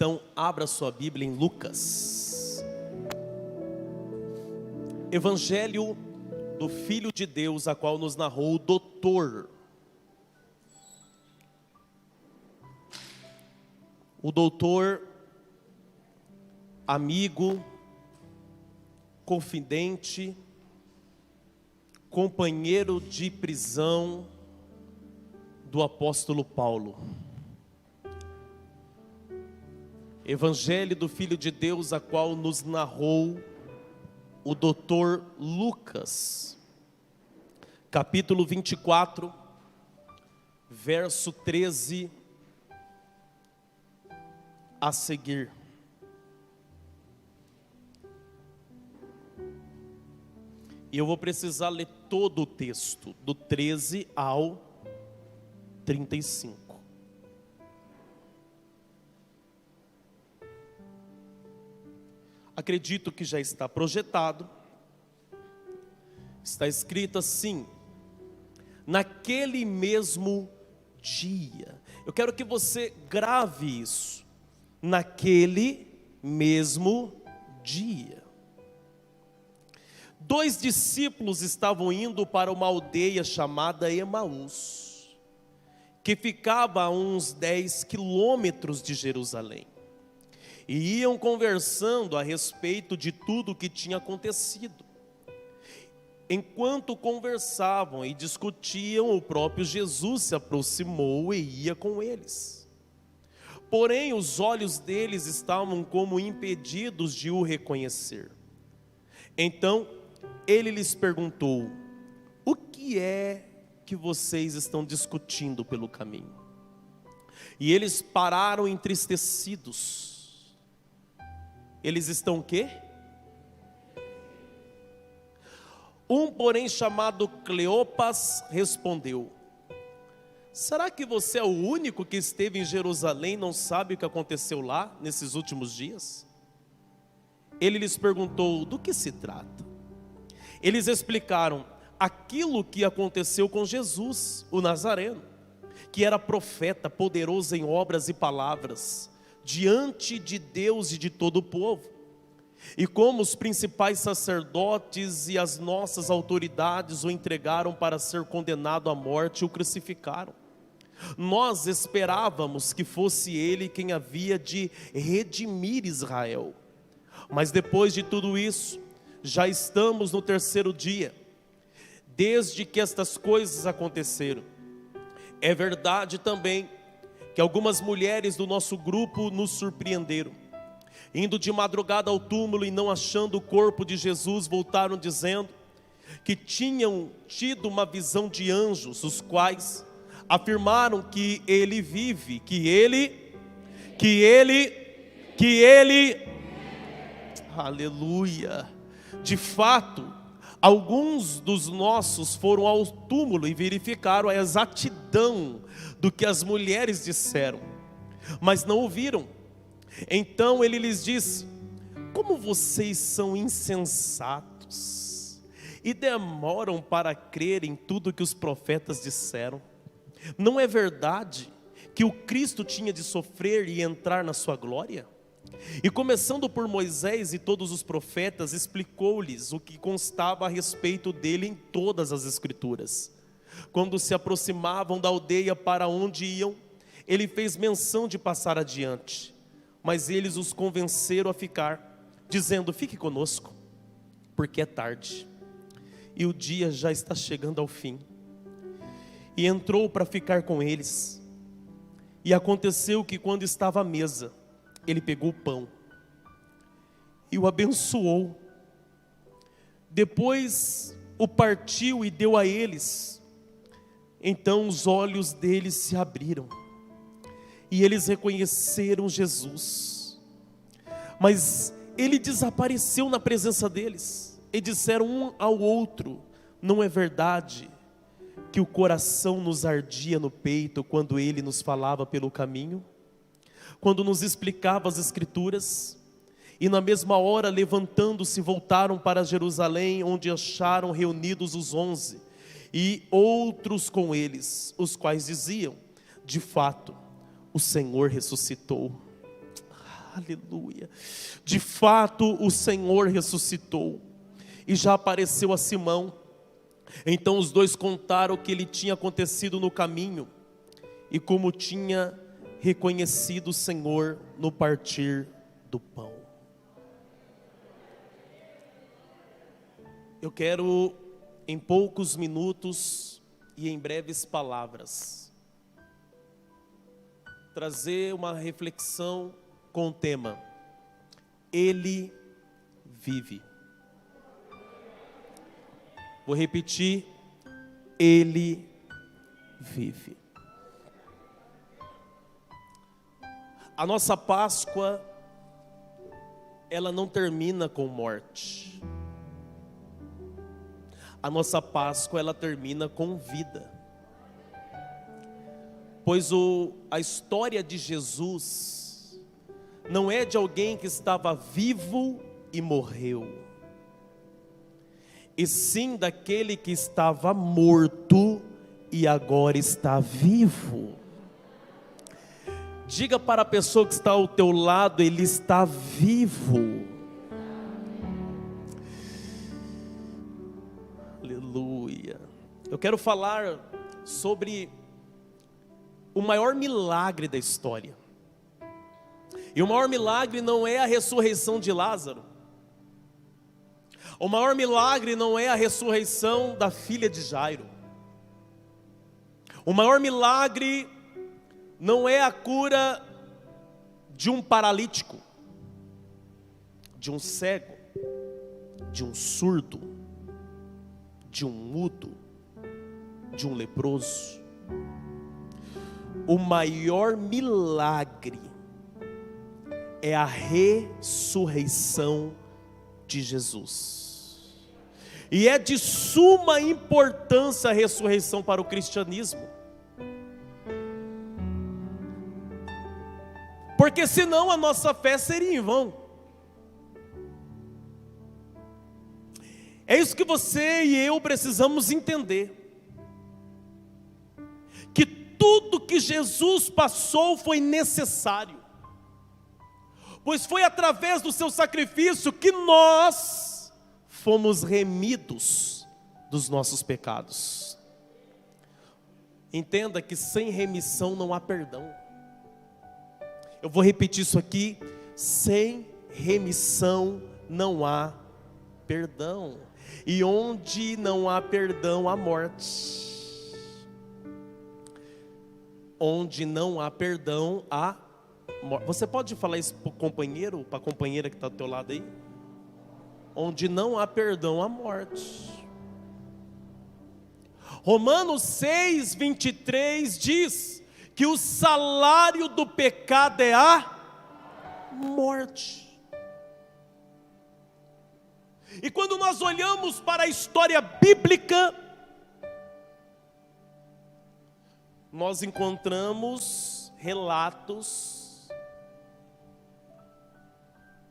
Então, abra sua Bíblia em Lucas. Evangelho do Filho de Deus, a qual nos narrou o doutor. O doutor, amigo, confidente, companheiro de prisão do apóstolo Paulo. Evangelho do Filho de Deus, a qual nos narrou o doutor Lucas, capítulo 24, verso 13 a seguir. E eu vou precisar ler todo o texto, do 13 ao 35. Acredito que já está projetado. Está escrito assim: naquele mesmo dia. Eu quero que você grave isso. Naquele mesmo dia. 2 discípulos estavam indo para uma aldeia chamada Emaús, que ficava a uns 10 quilômetros de Jerusalém. E iam conversando a respeito de tudo o que tinha acontecido. Enquanto conversavam e discutiam, o próprio Jesus se aproximou e ia com eles. Porém, os olhos deles estavam como impedidos de o reconhecer. Então, ele lhes perguntou: o que é que vocês estão discutindo pelo caminho? E eles pararam entristecidos. Eles estão o quê? Um, porém, chamado Cleopas, respondeu: será que você é o único que esteve em Jerusalém e não sabe o que aconteceu lá, nesses últimos dias? Ele lhes perguntou: do que se trata? Eles explicaram aquilo que aconteceu com Jesus, o Nazareno, que era profeta, poderoso em obras e palavras, diante de Deus e de todo o povo. E como os principais sacerdotes e as nossas autoridades o entregaram para ser condenado à morte e o crucificaram. Nós esperávamos que fosse ele quem havia de redimir Israel. Mas depois de tudo isso, já estamos no 3º dia, desde que estas coisas aconteceram. É verdade também que algumas mulheres do nosso grupo nos surpreenderam. Indo de madrugada ao túmulo e não achando o corpo de Jesus, voltaram dizendo que tinham tido uma visão de anjos, os quais afirmaram que ele vive, que ele, aleluia. De fato, alguns dos nossos foram ao túmulo e verificaram a exatidão do que as mulheres disseram, mas não ouviram. Então ele lhes disse: como vocês são insensatos e demoram para crer em tudo que os profetas disseram. Não é verdade que o Cristo tinha de sofrer e entrar na sua glória? E começando por Moisés e todos os profetas, explicou-lhes o que constava a respeito dele em todas as escrituras. Quando se aproximavam da aldeia para onde iam, ele fez menção de passar adiante, mas eles os convenceram a ficar, dizendo: fique conosco, porque é tarde, e o dia já está chegando ao fim. E entrou para ficar com eles. E aconteceu que quando estava à mesa, ele pegou o pão e o abençoou. Depois o partiu e deu a eles. Então os olhos deles se abriram e eles reconheceram Jesus. Mas ele desapareceu na presença deles e disseram um ao outro: não é verdade que o coração nos ardia no peito quando ele nos falava pelo caminho, quando nos explicava as escrituras? E na mesma hora, levantando-se, voltaram para Jerusalém, onde acharam reunidos os 11 e outros com eles, os quais diziam: de fato, o Senhor ressuscitou. Aleluia. De fato, o Senhor ressuscitou e já apareceu a Simão. Então os dois contaram o que lhe tinha acontecido no caminho e como tinha reconhecido o Senhor no partir do pão. Eu quero, em poucos minutos e em breves palavras, trazer uma reflexão com o tema: Ele vive. Vou repetir: Ele vive. A nossa Páscoa, ela não termina com morte. A nossa Páscoa, ela termina com vida. Pois a história de Jesus não é de alguém que estava vivo e morreu, e sim daquele que estava morto e agora está vivo. Diga para a pessoa que está ao teu lado: ele está vivo. Aleluia. Eu quero falar sobre o maior milagre da história. E o maior milagre não é a ressurreição de Lázaro. O maior milagre não é a ressurreição da filha de Jairo. O maior milagre não é a cura de um paralítico, de um cego, de um surdo, de um mudo, de um leproso. O maior milagre é a ressurreição de Jesus. E é de suma importância a ressurreição para o cristianismo. Porque senão a nossa fé seria em vão. É isso que você e eu precisamos entender. Que tudo que Jesus passou foi necessário. Pois foi através do seu sacrifício que nós fomos remidos dos nossos pecados. Entenda que sem remissão não há perdão. Eu vou repetir isso aqui: sem remissão não há perdão. E onde não há perdão, há morte. Onde não há perdão, há morte. Você pode falar isso para o companheiro, para a companheira que está do teu lado aí? Onde não há perdão, há morte. Romanos 6:23 diz que o salário do pecado é a morte. E quando nós olhamos para a história bíblica, nós encontramos relatos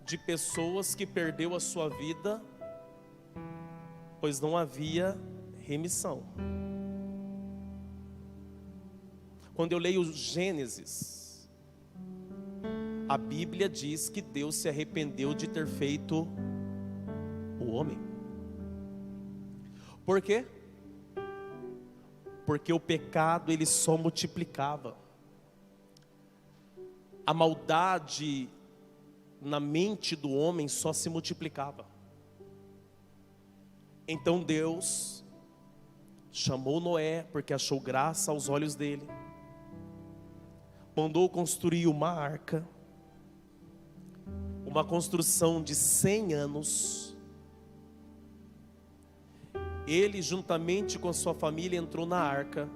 de pessoas que perdeu a sua vida, pois não havia remissão. Quando eu leio Gênesis, a Bíblia diz que Deus se arrependeu de ter feito o homem. Por quê? Porque o pecado ele só multiplicava. A maldade na mente do homem só se multiplicava. Então Deus chamou Noé, porque achou graça aos olhos dele. Mandou construir uma arca, uma construção de 100 anos. Ele, juntamente com a sua família, entrou na arca.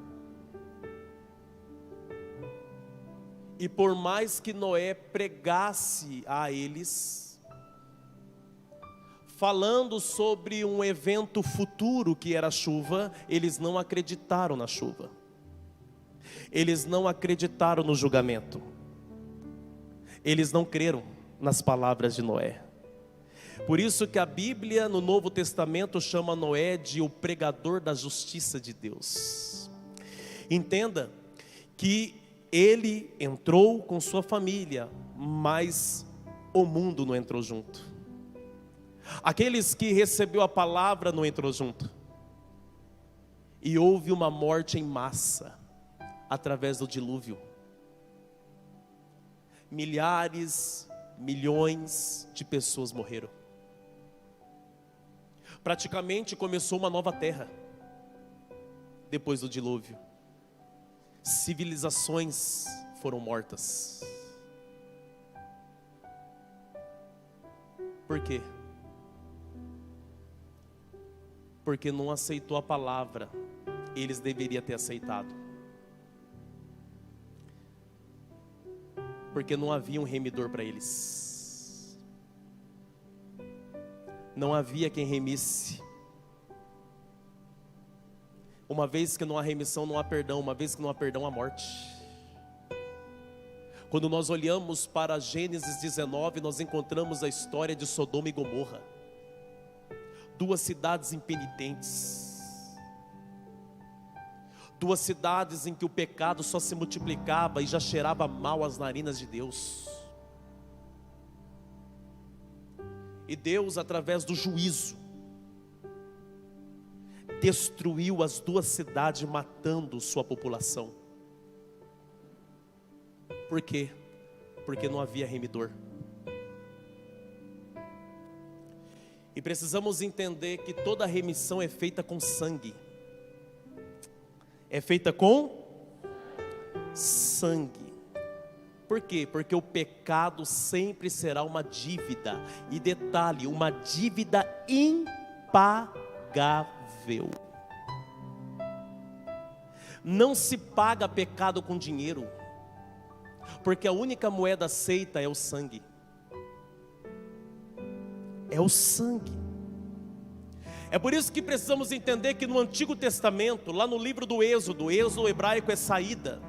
E por mais que Noé pregasse a eles, falando sobre um evento futuro que era a chuva, eles não acreditaram na chuva. Eles não acreditaram no julgamento. Eles não creram nas palavras de Noé. Por isso que a Bíblia no Novo Testamento chama Noé de o pregador da justiça de Deus. Entenda que ele entrou com sua família, mas o mundo não entrou junto. Aqueles que recebeu a palavra não entrou junto. E houve uma morte em massa através do dilúvio. Milhares, milhões de pessoas morreram. Praticamente começou uma nova terra depois do dilúvio. Civilizações foram mortas. Por quê? Porque não aceitou a palavra. Eles deveriam ter aceitado. Porque não havia um remidor para eles. Não havia quem remisse. Uma vez que não há remissão, não há perdão. Uma vez que não há perdão, há morte. Quando nós olhamos para Gênesis 19, nós encontramos a história de Sodoma e Gomorra. Duas cidades impenitentes. Duas cidades em que o pecado só se multiplicava e já cheirava mal às narinas de Deus. E Deus, através do juízo, destruiu as duas cidades, matando sua população. Por quê? Porque não havia remidor. E precisamos entender que toda remissão é feita com sangue. É feita com sangue. Por quê? Porque o pecado sempre será uma dívida. E detalhe, uma dívida impagável. Não se paga pecado com dinheiro, porque a única moeda aceita é o sangue. É o sangue. É por isso que precisamos entender que no Antigo Testamento, lá no livro do Êxodo, Êxodo hebraico é saída.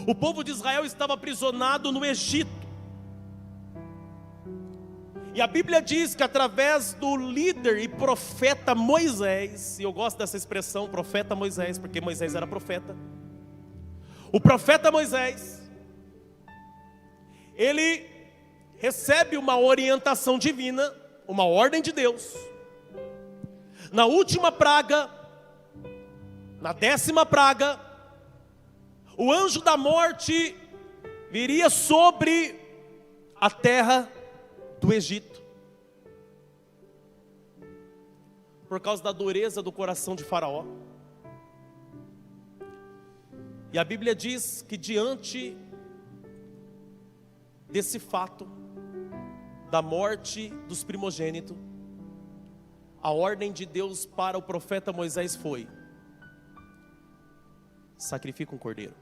O povo de Israel estava aprisionado no Egito. E a Bíblia diz que através do líder e profeta Moisés, e eu gosto dessa expressão, profeta Moisés, porque Moisés era profeta. O profeta Moisés, ele recebe uma orientação divina, uma ordem de Deus. Na última praga, na 10ª praga, o anjo da morte viria sobre a terra do Egito, por causa da dureza do coração de Faraó. E a Bíblia diz que diante desse fato, da morte dos primogênitos, a ordem de Deus para o profeta Moisés foi: sacrifica um cordeiro,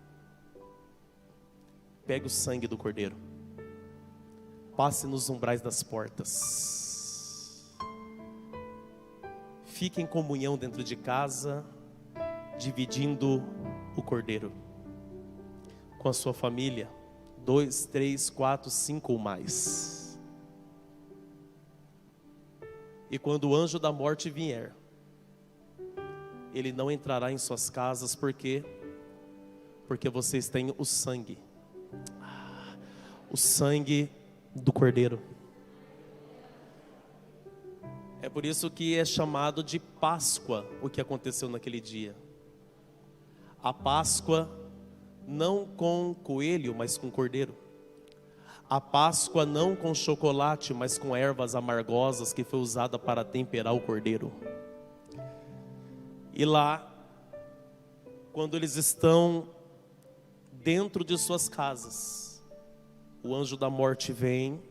pegue o sangue do cordeiro, passe nos umbrais das portas, fique em comunhão dentro de casa, dividindo o cordeiro com a sua família, 2, 3, 4, 5 ou mais. E quando o anjo da morte vier, ele não entrará em suas casas. Por quê? Porque vocês têm o sangue do cordeiro. É por isso que é chamado de Páscoa o que aconteceu naquele dia. A Páscoa não com coelho, mas com cordeiro. A Páscoa não com chocolate, mas com ervas amargosas, que foi usada para temperar o cordeiro. E lá, quando eles estão dentro de suas casas, o anjo da morte vem,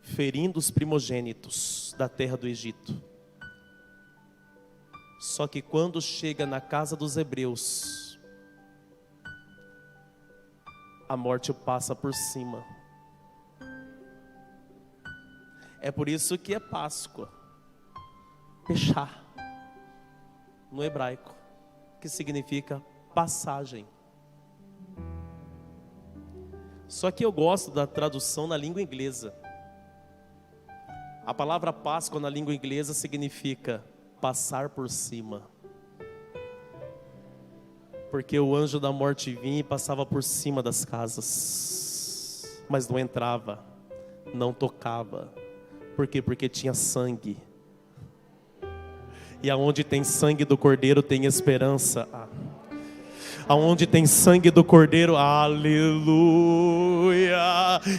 ferindo os primogênitos da terra do Egito. Só que quando chega na casa dos hebreus, a morte passa por cima. É por isso que é Páscoa, Peshá, no hebraico, que significa passagem. Só que eu gosto da tradução na língua inglesa. A palavra Páscoa na língua inglesa significa passar por cima. Porque o anjo da morte vinha e passava por cima das casas, mas não entrava. não tocava. Por quê? Porque tinha sangue. E aonde tem sangue do Cordeiro tem esperança. Aonde tem sangue do Cordeiro, aleluia.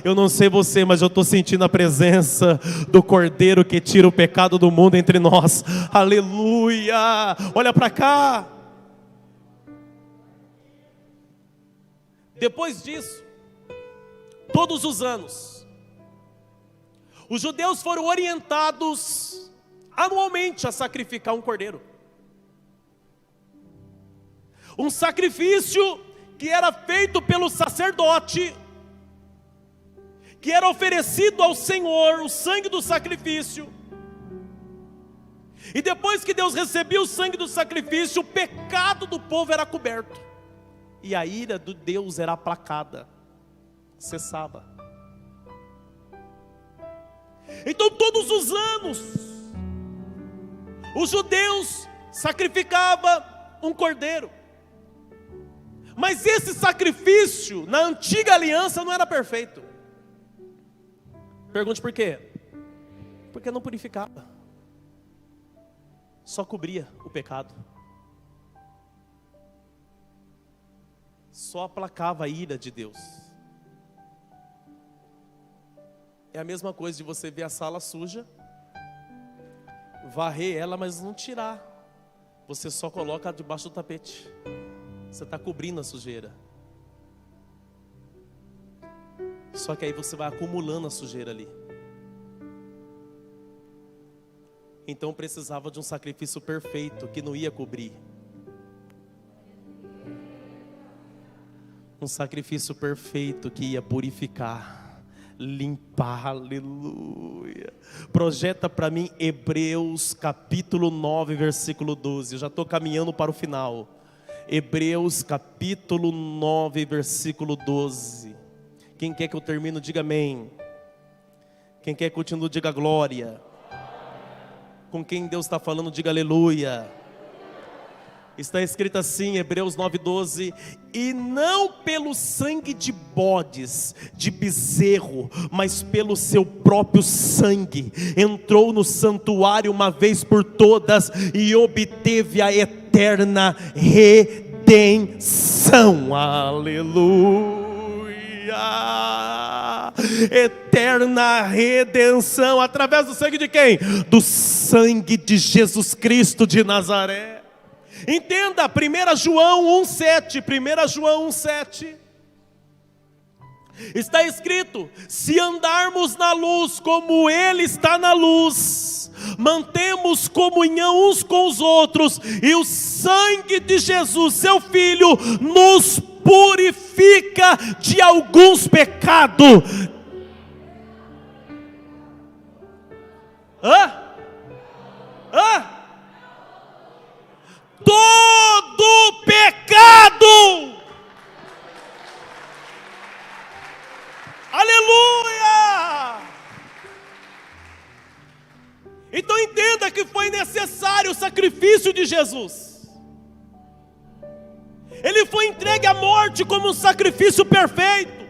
Eu não sei você, mas eu estou sentindo a presença do Cordeiro que tira o pecado do mundo entre nós. Aleluia. Olha para cá. Depois disso, todos os anos, os judeus foram orientados anualmente a sacrificar um cordeiro. Um sacrifício que era feito pelo sacerdote, que era oferecido ao Senhor, o sangue do sacrifício. E depois que Deus recebia o sangue do sacrifício, o pecado do povo era coberto. E a ira de Deus era aplacada, cessava. Então todos os anos, os judeus sacrificavam um cordeiro. Mas esse sacrifício, na antiga aliança, não era perfeito. Pergunte por quê? Porque não purificava. Só cobria o pecado. Só aplacava a ira de Deus. É a mesma coisa de você ver a sala suja, varrer ela, mas não tirar. Você só coloca debaixo do tapete. Você está cobrindo a sujeira. Só que aí você vai acumulando a sujeira ali. Então precisava de um sacrifício perfeito que não ia cobrir. Um sacrifício perfeito que ia purificar, limpar, aleluia. Projeta para mim Hebreus capítulo 9, versículo 12. Eu já estou caminhando para o final. Hebreus capítulo 9, versículo 12. Quem quer que eu termine, diga amém. Quem quer que eu continue, diga glória. Com quem Deus está falando, diga aleluia. Está escrito assim, Hebreus 9:12: e não pelo sangue de bodes, de bezerro, mas pelo seu próprio sangue, entrou no santuário uma vez por todas e obteve a eterna redenção. Aleluia. Eterna redenção, através do sangue de quem? Do sangue de Jesus Cristo de Nazaré. Entenda, 1 João 1,7, 1 João 1,7, está escrito: se andarmos na luz como Ele está na luz, mantemos comunhão uns com os outros, e o sangue de Jesus, seu Filho, nos purifica de alguns pecados. Todo pecado. Aleluia. Então entenda que foi necessário o sacrifício de Jesus. Ele foi entregue à morte como um sacrifício perfeito.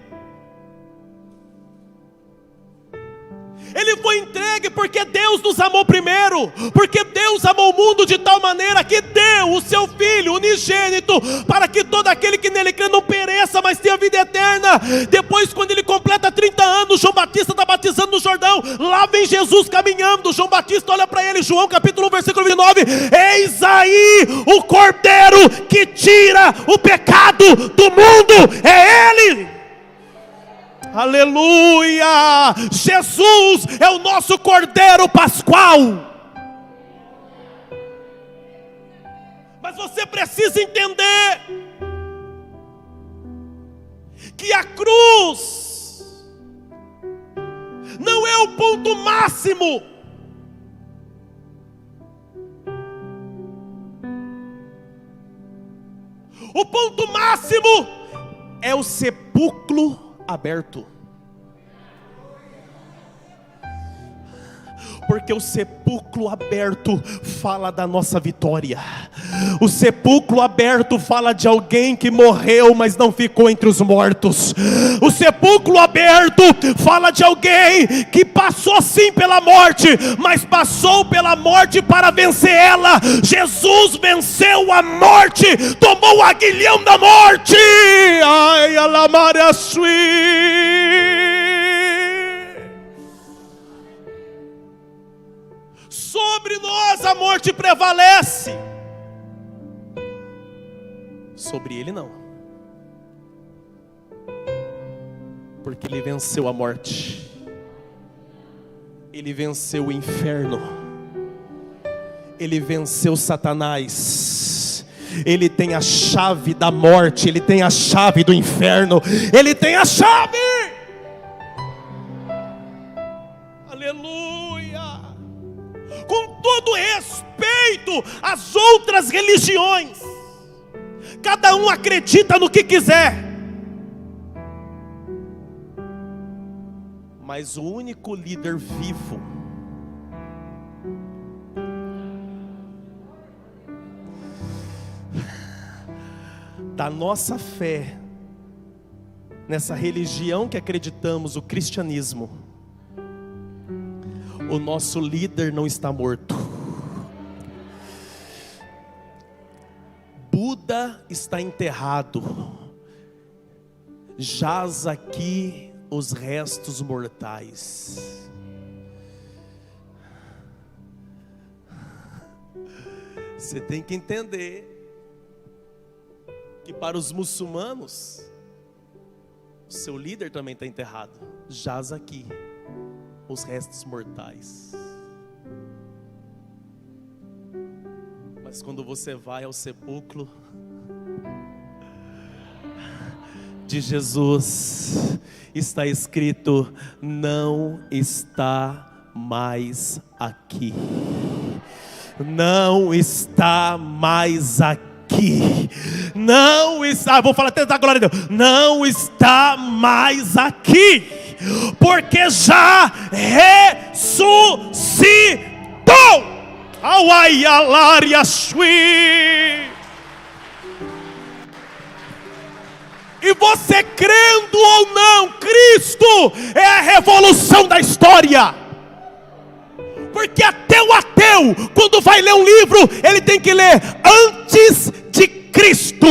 Ele foi entregue porque Deus nos amou primeiro, porque Deus amou o mundo de tal maneira que deu o seu Filho unigênito, para que todo aquele que nele crê não pereça, mas tenha vida eterna. Depois, quando ele completa 30 anos, João Batista está batizando no Jordão, lá vem Jesus caminhando. João Batista olha para ele, João capítulo 1, versículo 29, eis aí o Cordeiro que tira o pecado do mundo, é Ele. Aleluia! Jesus é o nosso Cordeiro Pascual. Mas você precisa entender que a cruz não é o ponto máximo. O ponto máximo é o sepulcro aberto. Porque o sepulcro aberto fala da nossa vitória. O sepulcro aberto fala de alguém que morreu, mas não ficou entre os mortos. O sepulcro aberto fala de alguém que passou sim pela morte, mas passou pela morte para vencer ela. Jesus venceu a morte, tomou o aguilhão da morte. Ai, alamara sobre nós a morte prevalece, sobre ele não, porque ele venceu a morte, ele venceu o inferno, ele venceu Satanás, ele tem a chave da morte, ele tem a chave do inferno, ele tem a chave. Aleluia. Com todo respeito às outras religiões, cada um acredita no que quiser, mas o único líder vivo da nossa fé, nessa religião que acreditamos, o cristianismo, o nosso líder não está morto. Buda está enterrado, jaz aqui os restos mortais. Você tem que entender que para os muçulmanos, o seu líder também está enterrado, jaz aqui os restos mortais. Mas quando você vai ao sepulcro de Jesus, está escrito: não está mais aqui. Não está mais aqui. Não está, vou falar até da glória de Deus. Não está mais aqui, porque já ressuscitou. E você crendo ou não, Cristo é a revolução da história. Porque até o ateu, quando vai ler um livro, ele tem que ler antes de Cristo,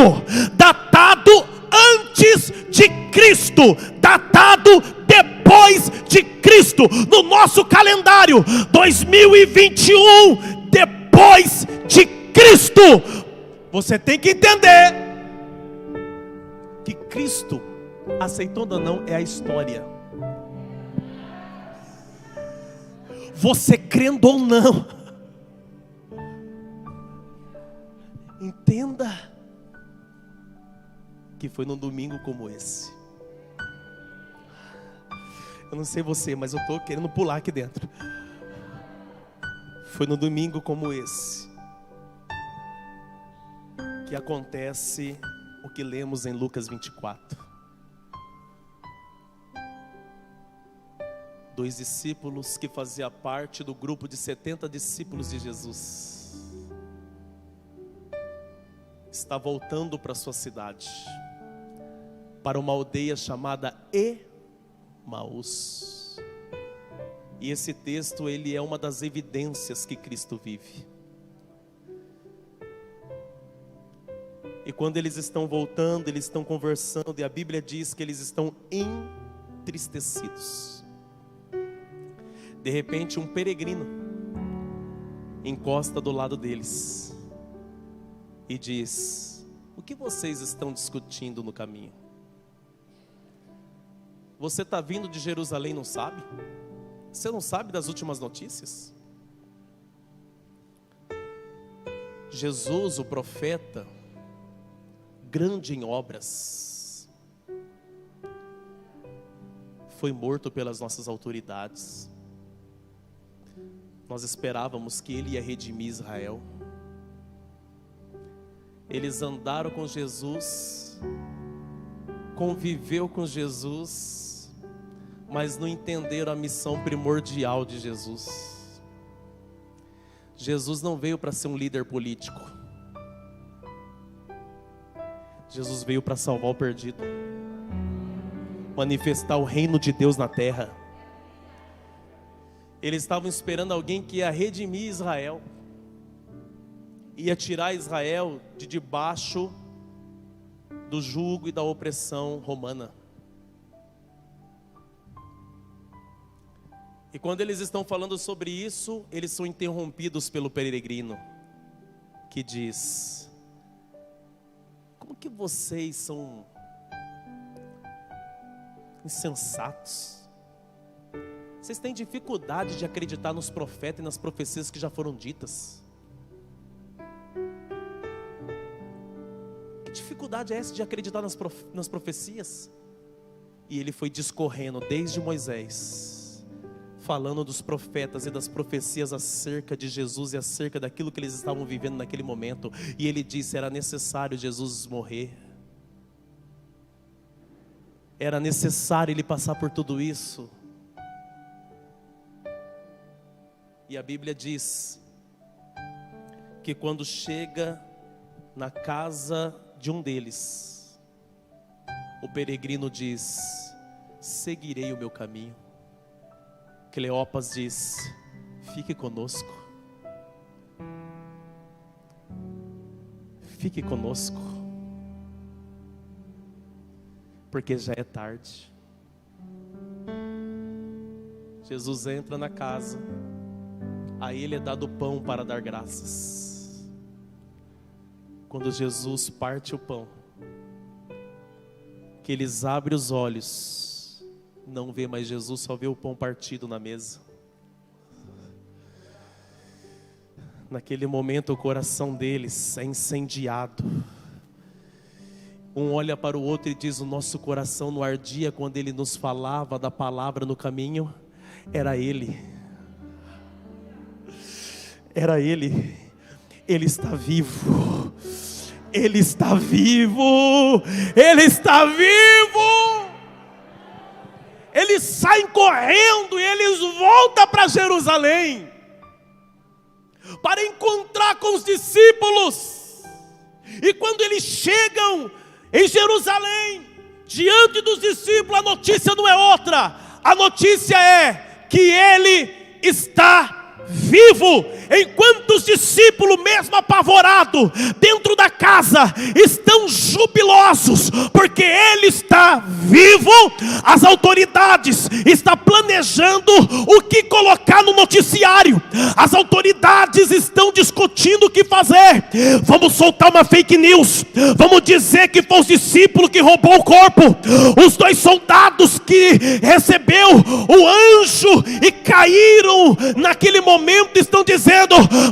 datado antes de Cristo, datado depois de Cristo. No nosso calendário 2021, depois de Cristo. Você tem que entender que Cristo, aceitando ou não, é a história. Você crendo ou não, entenda que foi num domingo como esse. Eu não sei você, mas eu estou querendo pular aqui dentro. Foi num domingo como esse que acontece o que lemos em Lucas 24. 2 discípulos que faziam parte do grupo de 70 discípulos de Jesus está voltando para sua cidade, para uma aldeia chamada Emaús. E esse texto, ele é uma das evidências que Cristo vive. E quando eles estão voltando, eles estão conversando, e a Bíblia diz que eles estão entristecidos. De repente, um peregrino encosta do lado deles e diz: o que vocês estão discutindo no caminho? Você está vindo de Jerusalém, não sabe? Você não sabe das últimas notícias? Jesus, o profeta, grande em obras, foi morto pelas nossas autoridades. Nós esperávamos que ele ia redimir Israel. Eles andaram com Jesus, conviveu com Jesus, mas não entenderam a missão primordial de Jesus. Jesus não veio para ser um líder político. Jesus veio para salvar o perdido, manifestar o reino de Deus na terra. Eles estavam esperando alguém que ia redimir Israel, ia tirar Israel de debaixo do jugo e da opressão romana. E quando eles estão falando sobre isso, eles são interrompidos pelo peregrino, que diz: como que vocês são insensatos? Vocês têm dificuldade de acreditar nos profetas e nas profecias que já foram ditas? Que dificuldade é essa de acreditar nas profecias? E ele foi discorrendo desde Moisés, falando dos profetas e das profecias acerca de Jesus e acerca daquilo que eles estavam vivendo naquele momento. E ele disse: era necessário Jesus morrer, era necessário ele passar por tudo isso. E a Bíblia diz que quando chega na casa de um deles, o peregrino diz: seguirei o meu caminho. Cleopas diz: fique conosco, fique conosco, porque já é tarde. Jesus entra na casa, a ele é dado pão para dar graças. Quando Jesus parte o pão, que eles abrem os olhos, não vê mais Jesus, só vê o pão partido na mesa. Naquele momento o coração deles é incendiado. Um olha para o outro e diz: o nosso coração não ardia quando ele nos falava da palavra no caminho? Era ele. Era ele. Ele está vivo. Ele está vivo. Ele está vivo. Eles saem correndo e eles voltam para Jerusalém para encontrar com os discípulos. E quando eles chegam em Jerusalém, diante dos discípulos, a notícia não é outra. A notícia é que ele está vivo. Enquanto os discípulos, mesmo apavorados, dentro da casa, estão jubilosos, porque ele está vivo, as autoridades estão planejando o que colocar no noticiário. As autoridades estão discutindo o que fazer. Vamos soltar uma fake news, vamos dizer que foi os discípulos que roubou o corpo. Os 2 soldados que recebeu o anjo e caíram naquele momento estão dizendo: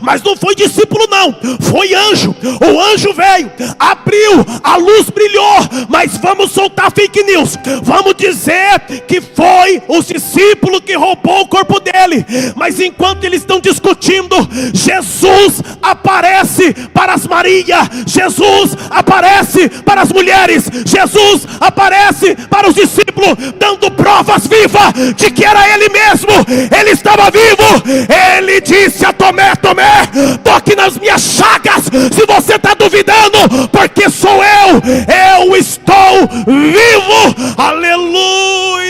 mas não foi discípulo não, foi anjo. O anjo veio, abriu, a luz brilhou. Mas vamos soltar fake news, vamos dizer que foi os discípulos que roubou o corpo dele. Mas enquanto eles estão discutindo, Jesus aparece para as Maria, Jesus aparece para as mulheres, Jesus aparece para os discípulos, dando provas vivas de que era ele mesmo. Ele estava vivo. Ele disse a Tomé: Tomé, toque nas minhas chagas, se você está duvidando, porque sou eu estou vivo. Aleluia.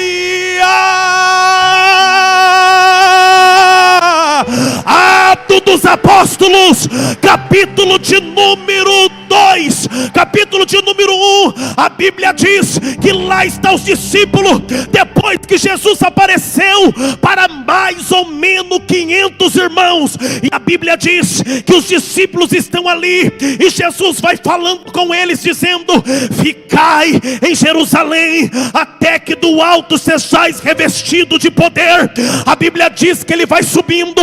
Atos dos Apóstolos, capítulo de número 2, capítulo de número 1, a Bíblia diz que lá estão os discípulos, depois que Jesus apareceu para mais ou menos 500 irmãos, e a Bíblia diz que os discípulos estão ali, e Jesus vai falando com eles, dizendo: ficai em Jerusalém, até que do alto sejais revestido de poder. A Bíblia diz que ele vai subindo,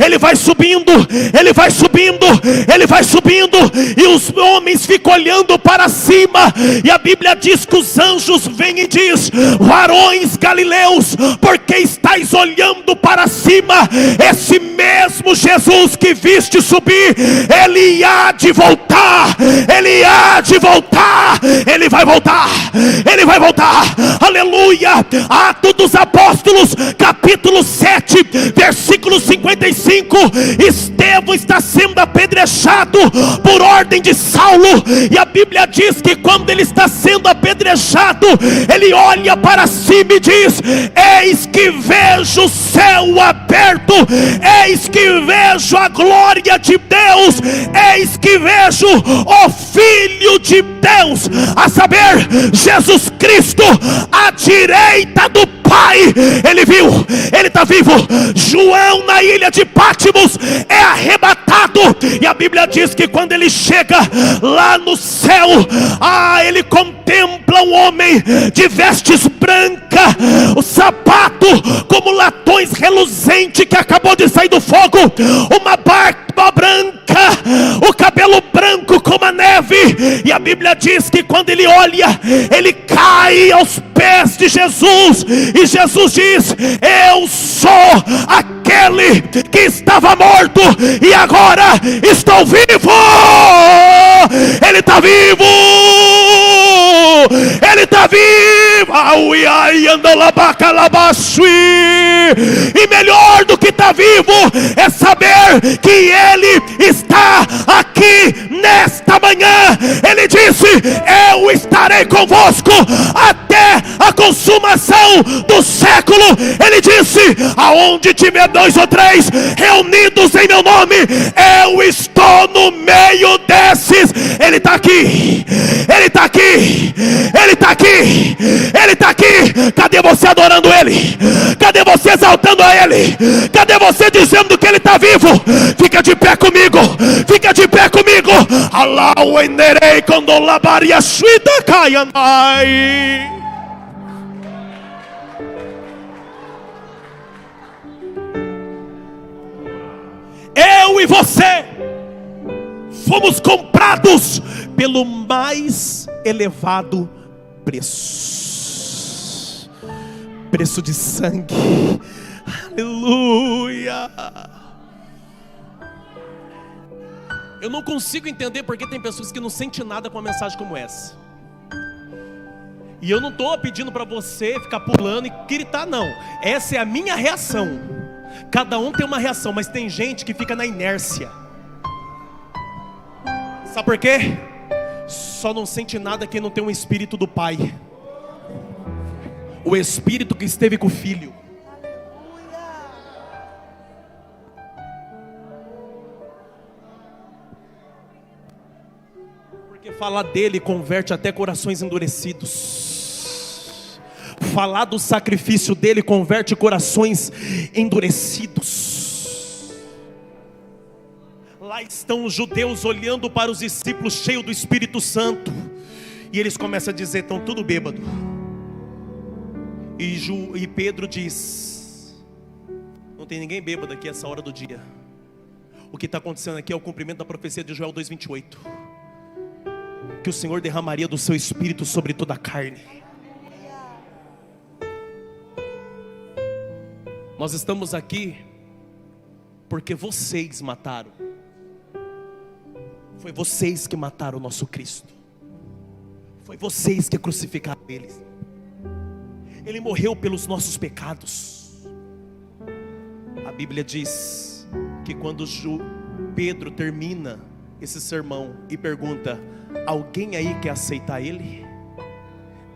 ele vai subindo, ele vai subindo, ele vai subindo, e os homens ficam olhando para cima, e a Bíblia diz que os anjos vêm e diz: varões galileus, porque estáis olhando para cima? Esse mesmo mesmo Jesus que viste subir, Ele há de voltar, Ele há de voltar, Ele vai voltar, Ele vai voltar, aleluia. Atos dos Apóstolos, capítulo 7, versículo 55, Estevão está sendo apedrejado por ordem de Saulo, e a Bíblia diz que quando ele está sendo apedrejado, ele olha para cima e diz: eis que vejo o céu aberto, eis que vejo a glória de Deus, eis que vejo o Filho de Deus, a saber, Jesus Cristo, à direita do Pai. Ele viu, ele está vivo. João na ilha de Pátimos é arrebatado, e a Bíblia diz que quando ele chega lá no céu, ele contempla um homem de vestes brancas, o sapato como latões reluzente que acabou de sair do fogo, uma barba branca, o cabelo branco como a neve, e a Bíblia diz que quando ele olha, ele cai aos pés de Jesus, e Jesus diz: eu sou aquele que estava morto e agora estou vivo. Ele está vivo, ele está vivo. E melhor do que está vivo é saber que ele está aqui nesta manhã. Ele disse: eu estarei convosco até a consumação do século. Ele disse: aonde tiver 2 ou 3 reunidos em meu nome, eu estou no meio desses. Ele está aqui, ele está aqui, ele está aqui, ele está aqui. Cadê você adorando ele? Cadê você exaltando a ele? Cadê você dizendo que ele está vivo? Fica de pé comigo, fica de pé comigo. Allahu enerei quando labaria suida caianai. Eu e você fomos comprados pelo mais elevado preço, preço de sangue. Aleluia. Eu não consigo entender porque tem pessoas que não sentem nada com uma mensagem como essa. E eu não estou pedindo para você ficar pulando e gritar, não. Essa é a minha reação. Cada um tem uma reação, mas tem gente que fica na inércia. Sabe por quê? Só não sente nada quem não tem um espírito do Pai, o espírito que esteve com o Filho. Porque falar dele converte até corações endurecidos. Falar do sacrifício dele converte corações endurecidos. Lá estão os judeus olhando para os discípulos cheios do Espírito Santo, e eles começam a dizer: estão tudo bêbado. E Pedro diz: não tem ninguém bêbado aqui essa hora do dia. O que está acontecendo aqui é o cumprimento da profecia de Joel 2:28, que o Senhor derramaria do seu Espírito sobre toda a carne. Nós estamos aqui porque vocês mataram. Foi vocês que mataram o nosso Cristo. Foi vocês que crucificaram Ele. Ele morreu pelos nossos pecados. A Bíblia diz que quando Pedro termina esse sermão e pergunta: alguém aí quer aceitar Ele?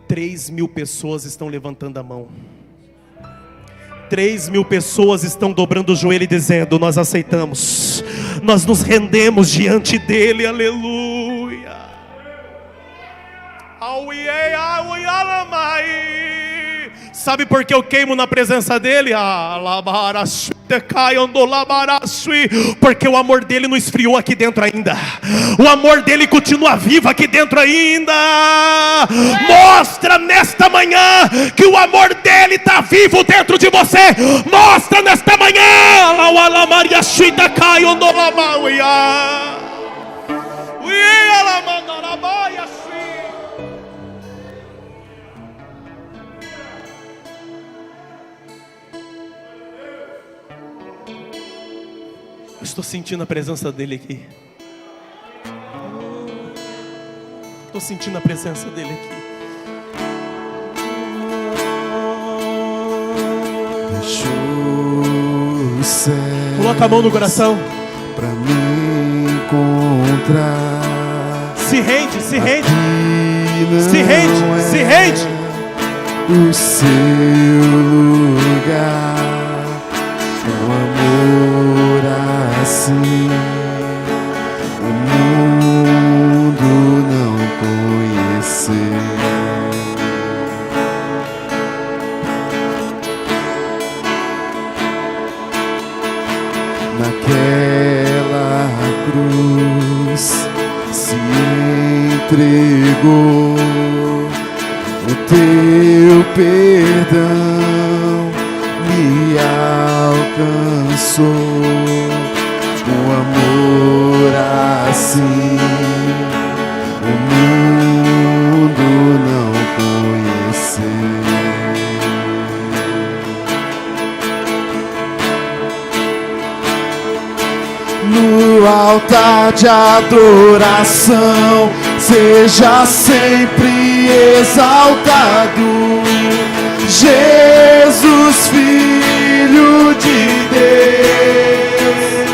3.000 pessoas estão levantando a mão. 3.000 pessoas estão dobrando o joelho e dizendo: nós aceitamos, nós nos rendemos diante dele. Aleluia. Sabe por que eu queimo na presença dele? Porque o amor dele não esfriou aqui dentro ainda. O amor dele continua vivo aqui dentro ainda. Mostra nesta manhã que o amor dele está vivo dentro de você. Mostra nesta manhã. Estou sentindo a presença dele aqui. Estou sentindo a presença dele aqui. Deixou o céu. Coloca a mão no coração. Pra me encontrar. Se rende, se rende. Se rende, se rende. O seu lugar. Um amor assim o mundo não conheceu. Naquela cruz se entregou, o teu perdão me alcançou. Um amor assim o mundo não conheceu. No altar de adoração, seja sempre exaltado, Jesus, Filho de Deus,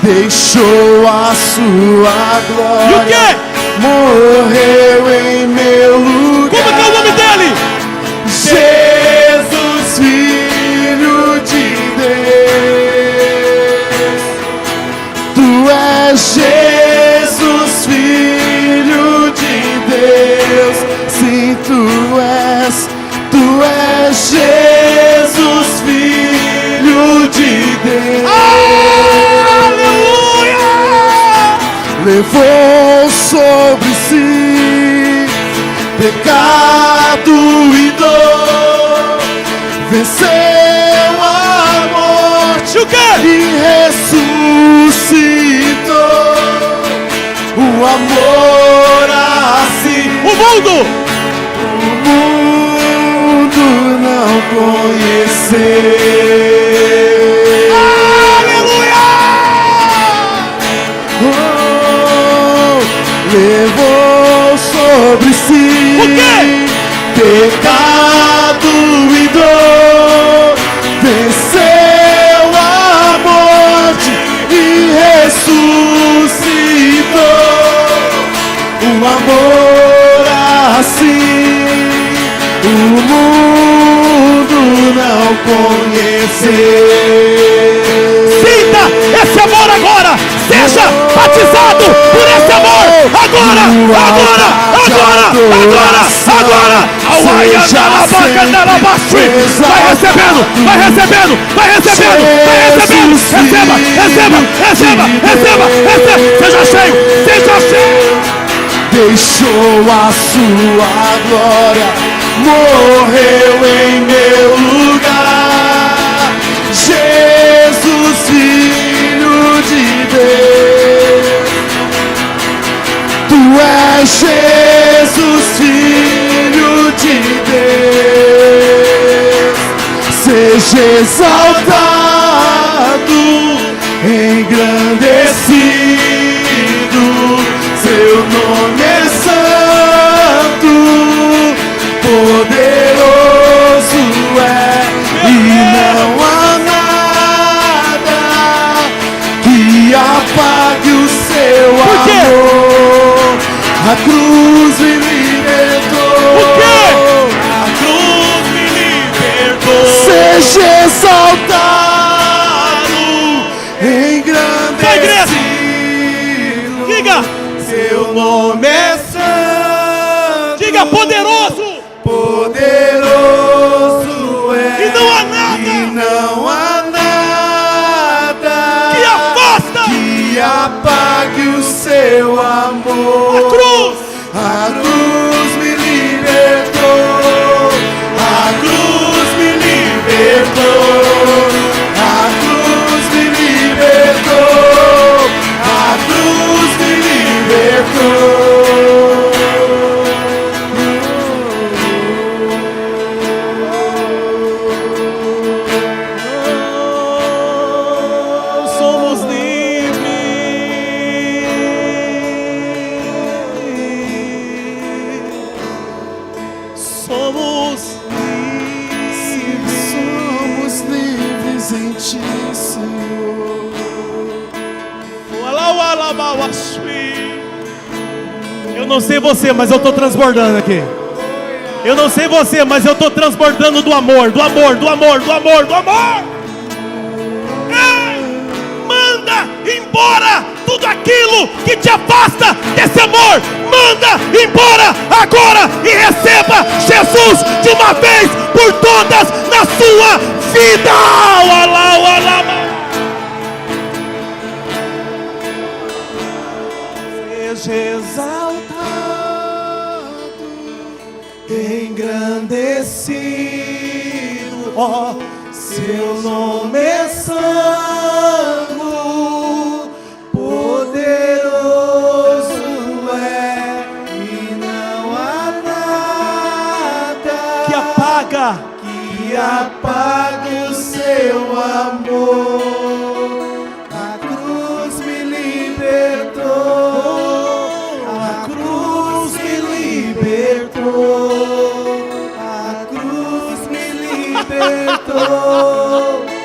deixou a sua glória. E o quê? Morreu em meu lugar. Como que é o nome dele? Jesus, Filho de Deus, Tu és Jesus, Filho de Deus. Sim, Tu és Jesus, Filho de Deus. Aleluia! Levou sobre si pecado e dor, venceu a morte. O quê? E ressuscitou. O amor assim O mundo não conheceu. Aleluia! Levou sobre si O quê? pecado e dor, venceu a morte e ressuscitou. Um amor assim o mundo não conheceu. Sinta esse amor agora. Seja batizado por esse amor. Agora, agora, agora, agora, agora. Vai recebendo, vai recebendo, vai recebendo, vai recebendo. Receba, receba, receba, receba, receba. Seja cheio, seja cheio. Deixou a sua glória, morreu em meu lugar. Jesus, Filho de Deus, Tu és Jesus, Filho de Deus. Seja exaltado, engrandecido, Seu nome é santo, poderoso é, e não há nada que apague o Seu amor. A cruz me libertou. O quê? A cruz me libertou. Seja exaltado, engrandecido. Diga. Seu nome é santo. Diga poderoso. Poderoso é. E não há nada. E não há nada Que afasta. que apague o Seu amor. A cruz. A cruz me libertou. A cruz me libertou. A cruz me libertou. A cruz me libertou. Eu não sei você, mas eu estou transbordando aqui. Eu não sei você, mas eu estou transbordando do amor, do amor, do amor, do amor, do amor. Ei, manda embora tudo aquilo que te afasta desse amor. Manda embora agora e receba Jesus de uma vez por todas na sua vida. Seja exaltado, engrandecido, ó, seu nome é santo, poderoso é, e não há nada que apague o seu amor. A cruz me libertou, a cruz me libertou, a cruz me libertou.